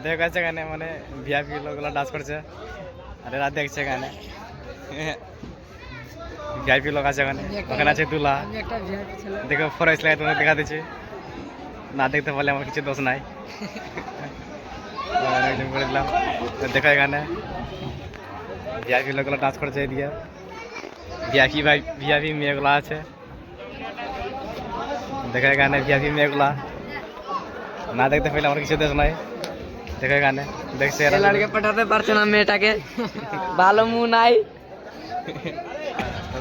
দেখো আছে এখানে মানে ভিআইপি লোকগুলো ডান্স করছে আর এরা দেখছে এখানে ভিআইপি লোক আছে ওখানে ওখানে আছে দুলা দেখো ফরেস্ট লাইট তোমাকে দেখা দিচ্ছে না দেখতে পারলে আমার কিছু দোষ নাই করে দিলাম দেখো এখানে ভিআইপি লোকগুলো ডান্স করছে এদিকে ভিআইপি মেয়েগুলো আছে দেখো এখানে ভিআইপি মেয়েগুলা না দেখতে পেলে আমার কিছু দোষ নাই দেখো এখানে দেখছে লড়কে পাঠাতে পারছে না মেয়েটাকে ভালো মুখ নাই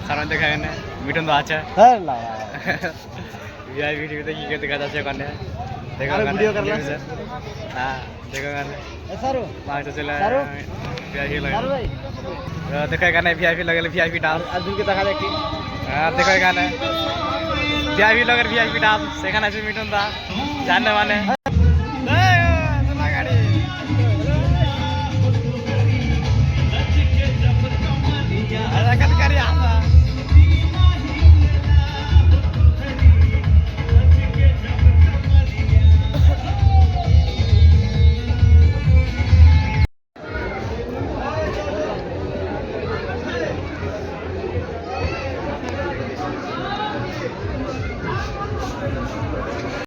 সামনে দেখা এখানে মিঠুন তো আছে ভিআইপি টিভিতে কি দেখা যাচ্ছে ওখানে দেখো ভিডিও করলাম হ্যাঁ দেখো এখানে পাঁচটা চলে ভিআইপি লাগে দেখো এখানে ভিআইপি লাগালে ভিআইপি ডাল আজকে দেখা দেখি হ্যাঁ দেখো এখানে ভিআইপি লগের ভিআইপি ডাল সেখানে আছে মিঠুন দা জানে মানে